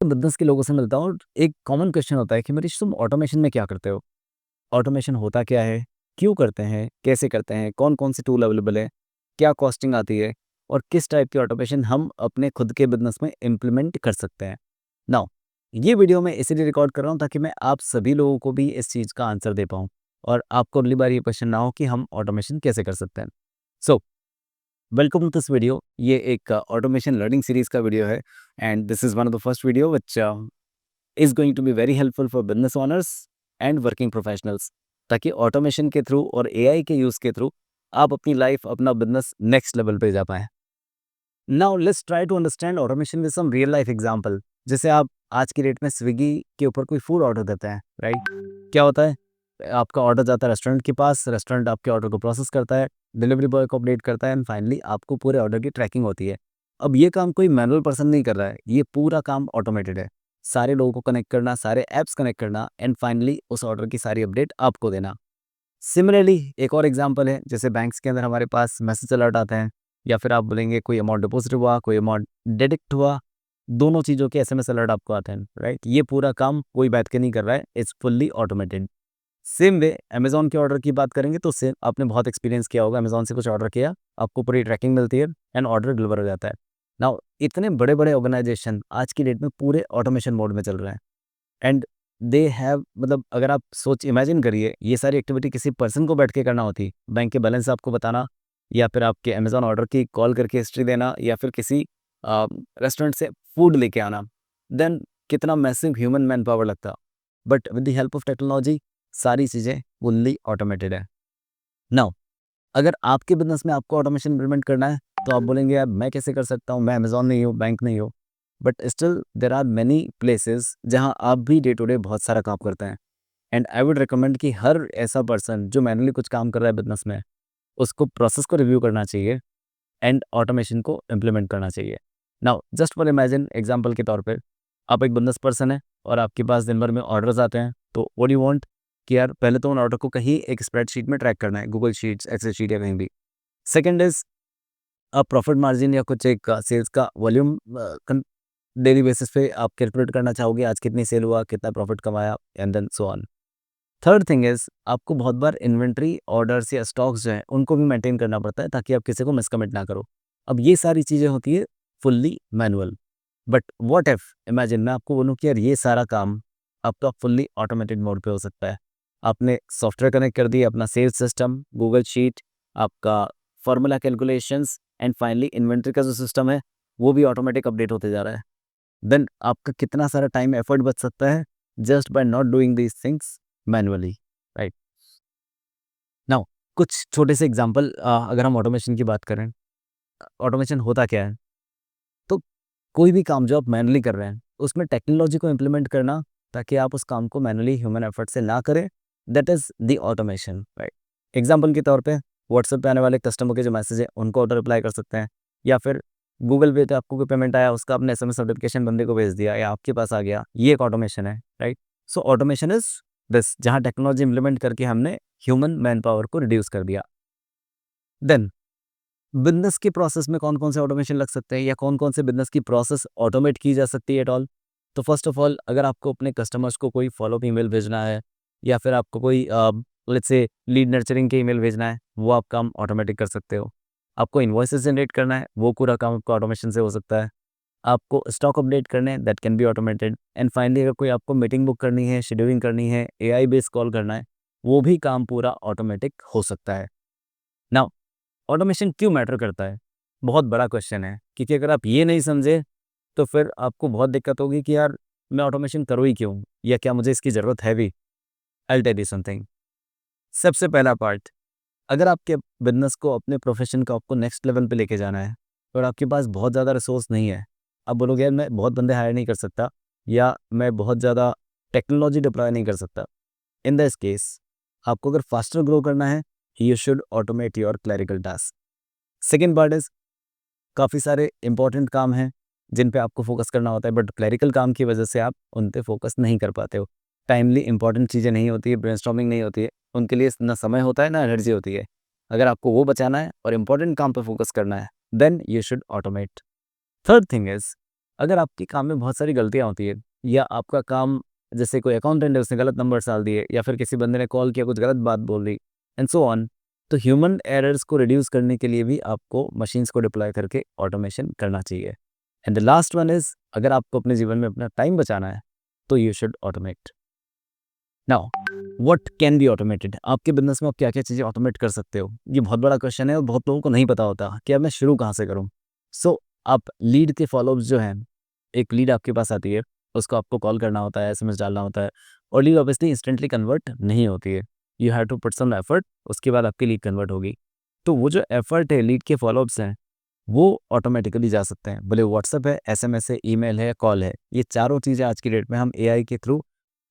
Business के लोगों से मिलता हूँ और एक कॉमन क्वेश्चन होता है कि मनीष तुम ऑटोमेशन में क्या करते हो? ऑटोमेशन होता क्या है? क्यों करते हैं? कैसे करते हैं? कौन-कौन से टूल अवेलेबल है? क्या कॉस्टिंग आती है? और किस टाइप की ऑटोमेशन हम अपने खुद के बिजनेस में इम्प्लीमेंट कर सकते हैं? नाउ ये वीडियो मैं इसीलिए रिकॉर्ड कर रहा हूँ ताकि मैं आप सभी लोगों को भी इस चीज़ का आंसर दे पाऊँ और आपको अगली बार ये क्वेश्चन ना हो कि हम ऑटोमेशन कैसे कर सकते हैं। So welcome to this video. ये एक ऑटोमेशन लर्निंग सीरीज़ का वीडियो है and this is one of the first video which is going to be very helpful for business owners and working professionals, ताकि automation के through और AI के use के through आप अपनी लाइफ, अपना बिजनेस नेक्स्ट लेवल पे जा पाएँ। Now let's try to understand automation with some real life example. जैसे आप आज की डेट में स्विगी के ऊपर कोई फूड ऑर्डर देते हैं, राइट? क्या होता है? आपका ऑर्डर जाता है रेस्टोरेंट के पास, रेस्टोरेंट आपके ऑर्डर को प्रोसेस करता है, डिलीवरी बॉय को अपडेट करता है एंड फाइनली आपको पूरे ऑर्डर की ट्रैकिंग होती है। अब ये काम कोई मैनुअल पर्सन नहीं कर रहा है, ये पूरा काम ऑटोमेटेड है। सारे लोगों को कनेक्ट करना, सारे ऐप्स कनेक्ट करना एंड फाइनली उस ऑर्डर की सारी अपडेट आपको देना। सिमिलरली एक और एग्जांपल है, जैसे बैंक्स के अंदर हमारे पास मैसेज अलर्ट आते हैं या फिर आप बोलेंगे कोई अमाउंट डिपॉजिट हुआ, कोई अमाउंट डिडक्ट हुआ, दोनों चीज़ों के एसएमएस अलर्ट आपको आते हैं, राइट? ये पूरा काम कोई बैठ के नहीं कर रहा है, it's fully automated. Same way Amazon के ऑर्डर की बात करेंगे तो सेम आपने बहुत एक्सपीरियंस किया होगा, अमेज़न से कुछ ऑर्डर किया, आपको पूरी ट्रैकिंग मिलती है एंड ऑर्डर डिलीवर हो जाता है। नाउ इतने बड़े-बड़े ऑर्गेनाइजेशन आज की डेट में पूरे ऑटोमेशन मोड में चल रहे हैं एंड दे हैव, मतलब अगर आप सोच इमेजिन करिए ये सारी एक्टिविटी किसी पर्सन को बैठ के करना होती, बैंक के बैलेंस आपको बताना या फिर आपके अमेज़न ऑर्डर की कॉल करके हिस्ट्री देना या फिर किसी रेस्टोरेंट से फूड लेके आना, देन कितना मैसिव ह्यूमन मैन पावर लगता। But with the help of technology सारी चीज़ें फुल्ली ऑटोमेटेड है। नाउ अगर आपके बिज़नेस में आपको ऑटोमेशन इम्प्लीमेंट करना है, तो आप बोलेंगे यार मैं कैसे कर सकता हूँ? मैं अमेज़न नहीं हूँ, बैंक नहीं हूँ। But still there are many places जहाँ आप भी डे टू डे बहुत सारा काम करते हैं एंड आई वुड रिकमेंड कि हर ऐसा पर्सन जो मैनुअली कुछ काम कर रहा है बिज़नेस में, उसको प्रोसेस को रिव्यू करना चाहिए एंड ऑटोमेशन को इम्प्लीमेंट करना चाहिए। Now just for imagine example के तौर पे, आप एक बिज़नेस पर्सन है और आपके पास दिन भर में ऑर्डर्स आते हैं, तो व्हाट यू वांट कि यार पहले तो उन ऑर्डर को कहीं एक स्प्रेडशीट में ट्रैक करना है, गूगल शीट्स, एक्सेल शीट या कहीं भी। सेकंड इज़ आप प्रॉफिट मार्जिन या कुछ एक सेल्स का वॉल्यूम डेली बेसिस पे आप कैलकुलेट करना चाहोगे, आज कितनी सेल हुआ, कितना प्रॉफिट कमाया and then so on. Third thing is आपको बहुत बार इन्वेंट्री, ऑर्डर्स या स्टॉक्स जो हैं उनको भी मेंटेन करना पड़ता है ताकि आप किसी को मिसकमिट ना करो। अब ये सारी चीज़ें होती है fully manual. But what if imagine मैं आपको बोलूँ कि यार ये सारा काम अब तो फुल्ली ऑटोमेटेड मोड पे हो सकता है। आपने सॉफ्टवेयर कनेक्ट कर दिया, अपना सेल्स सिस्टम, गूगल शीट, आपका formula calculations and finally inventory का जो सिस्टम है वो भी ऑटोमेटिक अपडेट होते जा रहा है। देन आपका कितना सारा टाइम एफर्ट बच सकता है just by not doing these things manually, right? Now कुछ छोटे से एग्जांपल, अगर हम ऑटोमेशन की बात करें, ऑटोमेशन होता क्या है? तो कोई भी काम जो आप मैनुअली कर रहे हैं, उसमें टेक्नोलॉजी को इम्प्लीमेंट करना ताकि आप उस काम को मैनुअली ह्यूमन एफर्ट से ना करें, that is the automation, right? Example के तौर पे व्हाट्सएप पे आने वाले कस्टमर के जो मैसेज है, उनको ऑटो रिप्लाई कर सकते हैं या फिर गूगल पे आपको कोई पेमेंट आया, उसका आपने एसएमएस नोटिफिकेशन बंदे को भेज दिया या आपके पास आ गया, ये एक ऑटोमेशन है, right? So automation is this, जहाँ टेक्नोलॉजी इम्प्लीमेंट करके हमने ह्यूमन मैन पावर को रिड्यूस कर दिया। देन बिज़नेस के प्रोसेस में कौन-कौन से ऑटोमेशन लग सकते हैं या कौन-कौन से बिज़नेस की प्रोसेस ऑटोमेट की जा सकती है एट ऑल? तो फर्स्ट ऑफ ऑल अगर आपको अपने कस्टमर्स को कोई फ़ॉलो-अप ईमेल भेजना है या फिर आपको कोई लेट्स से लीड नर्चरिंग के ईमेल भेजना है, वो आप काम ऑटोमेटिक कर सकते हो। आपको इनवॉइसेस जनरेट करना है, वो पूरा काम आपका ऑटोमेशन से हो सकता है। आपको स्टॉक अपडेट करने हैं, that can be automated and finally अगर कोई आपको मीटिंग बुक करनी है, शेड्यूलिंग करनी है, एआई बेस्ड कॉल करना है, वो भी काम पूरा ऑटोमेटिक हो सकता है। नाउ ऑटोमेशन क्यों मैटर करता है? बहुत बड़ा क्वेश्चन है, क्योंकि अगर आप ये नहीं समझे, तो फिर आपको बहुत दिक्कत होगी कि यार मैं ऑटोमेशन करूँ ही क्यों? या क्या मुझे इसकी ज़रूरत है भी? I will tell you something. सबसे पहला पार्ट, अगर आपके बिज़नेस को, अपने प्रोफ़ेशन को आपको नेक्स्ट लेवल पे लेके जाना है और आपके पास बहुत ज़्यादा रिसोर्स नहीं है, आप बोलोगे यार मैं बहुत बंदे हायर नहीं कर सकता या मैं बहुत ज़्यादा टेक्नोलॉजी डिप्लॉय नहीं कर सकता। इन दिस केस आपको अगर फास्टर ग्रो करना है, you should automate your clerical task. Second part is काफ़ी सारे इंपॉर्टेंट काम हैं जिन पे आपको फोकस करना होता है, बट क्लरिकल काम की वजह से आप उन पे फोकस नहीं कर पाते हो। टाइमली इंपॉर्टेंट चीज़ें नहीं होती है, ब्रेनस्टॉर्मिंग नहीं होती है, उनके लिए ना समय होता है ना एनर्जी होती है। अगर आपको वो बचाना है और इंपॉर्टेंट काम पे फोकस करना है, then you should automate. Third thing is अगर आपके काम में बहुत सारी गलतियाँ होती है या आपका काम, जैसे कोई अकाउंटेंट है उसने गलत नंबर डाल दिए या फिर किसी बंदे ने कॉल किया कुछ गलत बात बोल दी एंड सो ऑन, तो ह्यूमन एरर्स को रिड्यूस करने के लिए भी आपको मशीन्स को डिप्लॉय करके ऑटोमेशन करना चाहिए। And the last one is, अगर आपको अपने जीवन में अपना टाइम बचाना है तो you should automate. Now what can be automated, आपके बिजनेस में आप क्या क्या चीज़ें ऑटोमेट कर सकते हो, ये बहुत बड़ा क्वेश्चन है और बहुत लोगों को नहीं पता होता कि अब मैं शुरू कहाँ से करूँ। सो आप लीड के फॉलोअप्स जो हैं, एक लीड आपके पास आती है, उसको आपको कॉल करना होता है, एसएमएस डालना होता है, और लीड ऑब्वियसली इंस्टेंटली कन्वर्ट नहीं होती है। You have to put some effort, उसके बाद आपकी लीड कन्वर्ट होगी। तो वो जो एफर्ट है, लीड के फॉलोअप्स हैं, वो ऑटोमेटिकली जा सकते हैं, भले व्हाट्सएप है, एसएमएस है, ईमेल है, कॉल है, ये चारों चीज़ें आज की डेट में हम एआई के थ्रू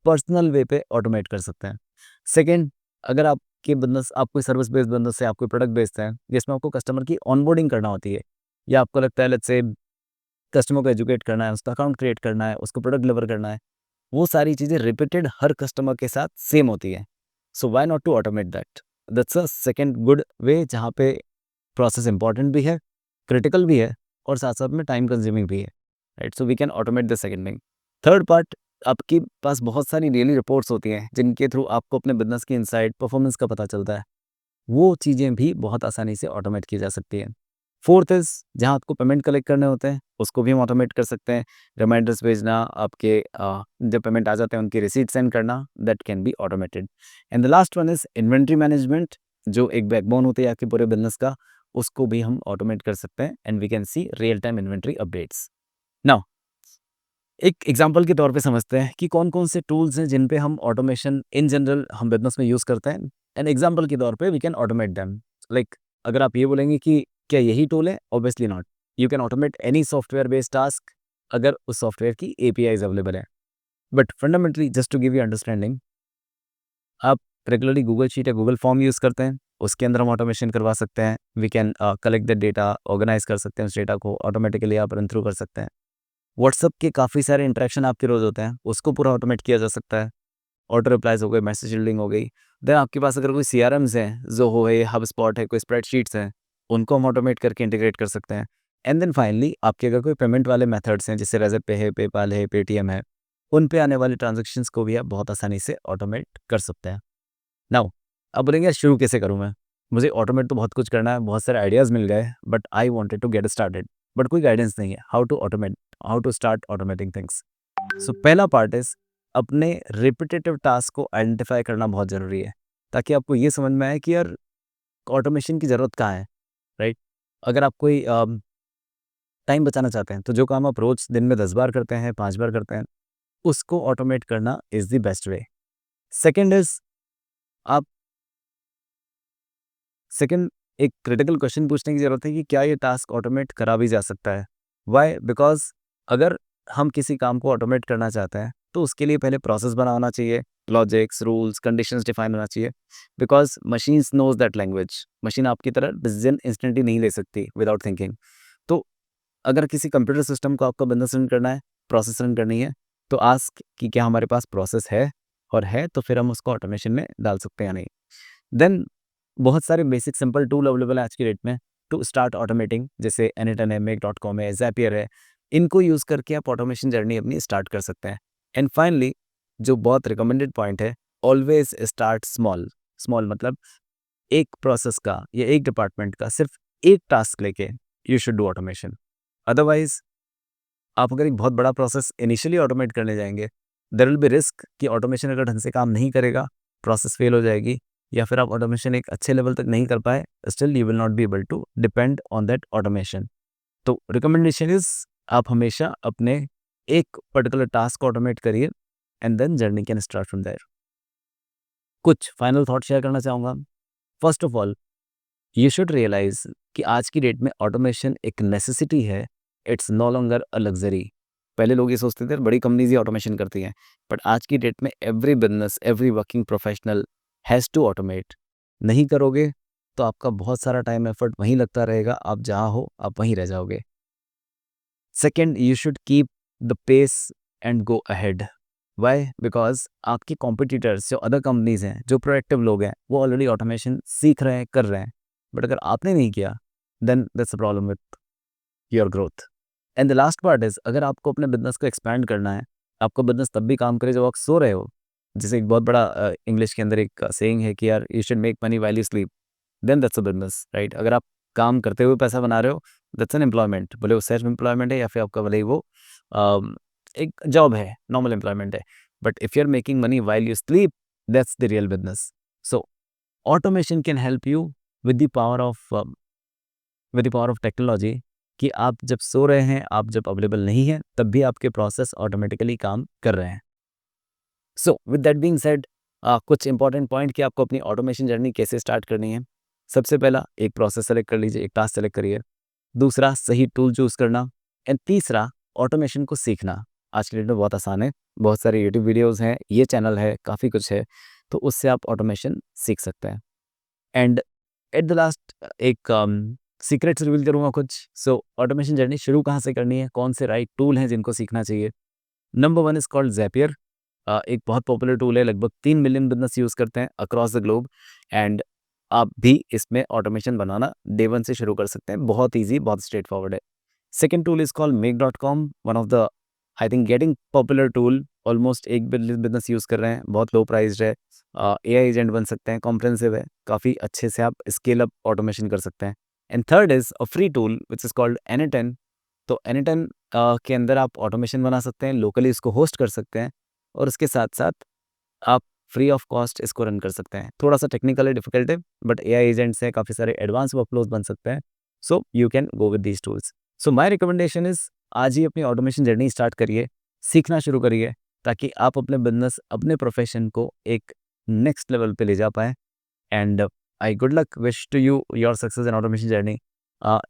पर्सनल वे पे ऑटोमेट कर सकते हैं। सेकंड, अगर आपके बिजनेस, आप कोई सर्विस बेस्ड बिजनेस है, आप कोई प्रोडक्ट बेचते हैं जिसमें आपको कस्टमर की ऑनबोर्डिंग करना होती है, या आपको लगता है लेट्स से कस्टमर को एजुकेट करना है, उसका अकाउंट क्रिएट करना है, उसको प्रोडक्ट डिलीवर करना है, वो सारी चीज़ें रिपीटेड हर कस्टमर के साथ सेम होती हैं। So why not to automate that? That's a second good way जहाँ पे प्रोसेस इंपॉर्टेंट भी है, क्रिटिकल भी है, और साथ साथ में टाइम कंज्यूमिंग भी है, right? So we can automate the second thing. Third part, आपके पास बहुत सारी डेली रिपोर्ट्स होती हैं जिनके थ्रू आपको अपने बिजनेस की इनसाइट, परफॉर्मेंस का पता चलता है, वो चीज़ें भी बहुत आसानी से ऑटोमेट की जा सकती हैं। फोर्थ इज़, जहाँ आपको पेमेंट कलेक्ट करने होते हैं उसको भी हम ऑटोमेट कर सकते हैं। रिमाइंडर्स भेजना, आपके जब पेमेंट आ जाते हैं उनकी रिसीट सेंड करना, that can be automated. And the last one is inventory management, जो एक बैकबोन होती है आपके पूरे बिजनेस का, उसको भी हम ऑटोमेट कर सकते हैं and we can see real time inventory updates. Now एक एग्जांपल के तौर पे समझते हैं कि कौन-कौन से टूल्स हैं जिन पे हम ऑटोमेशन इन जनरल हम बिज़नेस में यूज़ करते हैं, एंड एग्जांपल के तौर पे we can automate them. Like अगर आप ये बोलेंगे कि क्या यही टूल है? Obviously not. You can automate any software based task अगर उस सॉफ्टवेयर की एपीआईज़ अवेलेबल है। But fundamentally just to give you understanding, आप रेगुलरली गूगल शीट या गूगल फॉर्म यूज़ करते हैं, उसके अंदर हम ऑटोमेशन करवा सकते हैं। We can collect the data, organize कर सकते हैं, उस डेटा को ऑटोमेटिकली आप रन थ्रू कर सकते हैं। व्हाट्सएप के काफ़ी सारे इंटरेक्शन आपके रोज़ होते हैं, उसको पूरा ऑटोमेट किया जा सकता है। ऑटो रिप्लाइज़ हो गए, मैसेज शील्डिंग हो गई। देन आपके पास अगर कोई सीआरएम्स हैं, ज़ोहो है, हबस्पॉट है, कोई स्प्रेडशीट्स हैं, उनको हम ऑटोमेट करके इंटीग्रेट कर सकते हैं। एंड देन फाइनली आपके अगर कोई पेमेंट वाले मेथड्स हैं, जैसे रेज़र पे है, पेपाल है, पेटीएम है, उन पे आने वाले ट्रांज़ैक्शंस को भी आप बहुत आसानी से ऑटोमेट कर सकते हैं। नाउ अब बोलेंगे यार शुरू कैसे करूँ मैं? मुझे ऑटोमेट तो बहुत कुछ करना है, बहुत सारे आइडियाज़ मिल गए, but I wanted to get started, but कोई गाइडेंस नहीं है, how to automate, how to start automating things. So पहला पार्ट इज़, अपने रिपिटेटिव टास्क को आइडेंटिफाई करना बहुत ज़रूरी है, ताकि आपको ये समझ में आए कि यार ऑटोमेशन की ज़रूरत कहाँ है, राइट? अगर आप कोई टाइम बचाना चाहते हैं, तो जो काम आप रोज़ दिन में 10 बार करते हैं, 5 बार करते हैं, उसको ऑटोमेट करना is the best way. Second is, आप सेकंड एक क्रिटिकल क्वेश्चन पूछने की ज़रूरत है कि क्या ये टास्क ऑटोमेट करा भी जा सकता है? व्हाई? बिकॉज़ अगर हम किसी काम को ऑटोमेट करना चाहते हैं, तो उसके लिए पहले प्रोसेस बना होना चाहिए, लॉजिक्स, रूल्स, कंडीशंस डिफाइन होना चाहिए, because machines knows that language. Machine आपकी तरह डिसीजन इंस्टेंटली नहीं ले सकती विदाउट थिंकिंग। तो अगर किसी कंप्यूटर सिस्टम को आपका बिज़नेस रन करना है, प्रोसेस रन करनी है, तो आस्क कि क्या हमारे पास प्रोसेस है, और है तो फिर हम उसको ऑटोमेशन में डाल सकते हैं या नहीं। देन बहुत सारे बेसिक सिंपल टूल अवेलेबल है आज की डेट में टू स्टार्ट ऑटोमेटिंग, जैसे एनीटन है, मेक.com है, ज़ैपियर है। इनको यूज़ करके आप ऑटोमेशन जर्नी अपनी स्टार्ट कर सकते हैं। एंड फाइनली, जो बहुत रिकमेंडेड पॉइंट है, ऑलवेज स्टार्ट स्मॉल। स्मॉल मतलब एक प्रोसेस का या एक डिपार्टमेंट का सिर्फ एक टास्क लेके you should do automation. Otherwise आप अगर एक बहुत बड़ा प्रोसेस इनिशियली ऑटोमेट करने जाएंगे, देयर विल बी रिस्क कि ऑटोमेशन अगर ढंग से काम नहीं करेगा, प्रोसेस फेल हो जाएगी, या फिर आप ऑटोमेशन एक अच्छे लेवल तक नहीं कर पाए, still you will not be able to depend on that automation. तो रिकमेंडेशन इज, आप हमेशा अपने एक पर्टिकुलर टास्क को ऑटोमेट करिए and then journey can start from there. कुछ फाइनल थॉट शेयर करना चाहूँगा। First of all, you should realize कि आज की डेट में ऑटोमेशन एक नेसेसिटी है, it's no longer a luxury. पहले लोग ये सोचते थे बड़ी कंपनीज ही ऑटोमेशन करती हैं, बट आज की डेट में every business, every working professional has to automate. नहीं करोगे तो आपका बहुत सारा टाइम एफर्ट वहीं लगता रहेगा, आप जहाँ हो आप वहीं रह जाओगे। Second, you should keep the pace and go ahead. Why? Because आपके कॉम्पिटिटर्स, जो अदर कंपनीज हैं, जो प्रोएक्टिव लोग हैं, वो ऑलरेडी ऑटोमेशन सीख रहे हैं, कर रहे हैं, बट अगर आपने नहीं किया, then that's a problem with your growth. And the last part is, अगर आपको अपने बिजनेस को एक्सपैंड करना है, आपका बिजनेस तब भी काम करे जब आप सो रहे हो। जैसे एक बहुत बड़ा इंग्लिश के अंदर एक सेइंग है कि यार you should make money while you sleep, then that's a business, right? अगर आप काम करते हुए पैसा बना रहे हो, दैट्स एन एम्प्लॉयमेंट, भले वो सेल्फ एम्प्लॉयमेंट है या फिर आपका भले ही वो अम, एक जॉब है, नॉर्मल एम्प्लॉयमेंट है। But if you are making money while you sleep, that's the real business. So automation can help you with the power of technology, कि आप जब सो रहे हैं, आप जब अवेलेबल नहीं हैं, तब भी आपके प्रोसेस ऑटोमेटिकली काम कर रहे हैं। So with that being said, कुछ इंपॉर्टेंट पॉइंट कि आपको अपनी ऑटोमेशन जर्नी कैसे स्टार्ट करनी है। सबसे पहला, एक प्रोसेस सेलेक्ट कर लीजिए, एक टास्क सेलेक्ट करिए। दूसरा, सही टूल चूज करना। एंड तीसरा, ऑटोमेशन को सीखना। आज के डेट में बहुत आसान है, बहुत सारे यूट्यूब वीडियोस हैं, ये चैनल है, काफ़ी कुछ है, तो उससे आप ऑटोमेशन सीख सकते हैं। एंड एट द लास्ट, एक सीक्रेट्स रिवील करूँगा कुछ। सो ऑटोमेशन जर्नी शुरू कहाँ से करनी है, कौन से राइट टूल हैं जिनको सीखना चाहिए। Number one is called Zapier. एक बहुत पॉपुलर टूल है, लगभग 3 मिलियन बिजनेस यूज़ करते हैं अक्रॉस द ग्लोब। एंड आप भी इसमें ऑटोमेशन बनाना डे वन से शुरू कर सकते हैं, बहुत ईजी, बहुत स्ट्रेट फॉरवर्ड है। Second tool is called make.com, one of the I think getting popular tool. Almost 1 billion business use कर रहे हैं, बहुत लो प्राइस्ड है। AI एजेंट बन सकते हैं, कॉम्प्रेहेंसिव है, काफ़ी अच्छे से आप स्केल अप ऑटोमेशन कर सकते हैं। And third is a free tool which is called Anyten। तो Anyten के अंदर आप ऑटोमेशन बना सकते हैं, लोकली इसको होस्ट कर सकते हैं, और उसके साथ साथ आप फ्री ऑफ कॉस्ट इसको रन कर सकते हैं। थोड़ा सा टेक्निकली डिफिकल्ट है, बट AI एजेंट्स हैं, काफ़ी सारे एडवांस वर्कफ्लोज बन सकते हैं। So you can go with these tools. So my recommendation is, आज ही अपनी ऑटोमेशन जर्नी स्टार्ट करिए, सीखना शुरू करिए, ताकि आप अपने बिजनेस, अपने प्रोफेशन को एक नेक्स्ट लेवल पे ले जा पाएँ। And I good luck, wish to you your success in automation journey.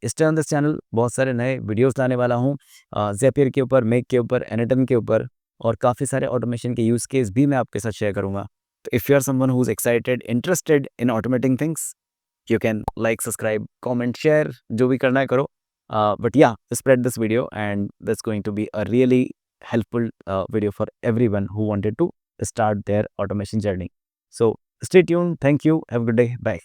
Stay on this channel, बहुत सारे नए वीडियोस लाने वाला हूँ, ज़ैपियर के ऊपर, मेक के ऊपर, Anyten के ऊपर, और काफ़ी सारे ऑटोमेशन के यूज़ केस भी मैं आपके साथ शेयर करूँगा। तो if you are someone who is excited, interested in automating things, you can like, subscribe, comment, share, जो भी करना है करो। But yeah, spread this video, and that's going to be a really helpful video for everyone who wanted to start their automation journey. So stay tuned. Thank you. Have a good day. Bye.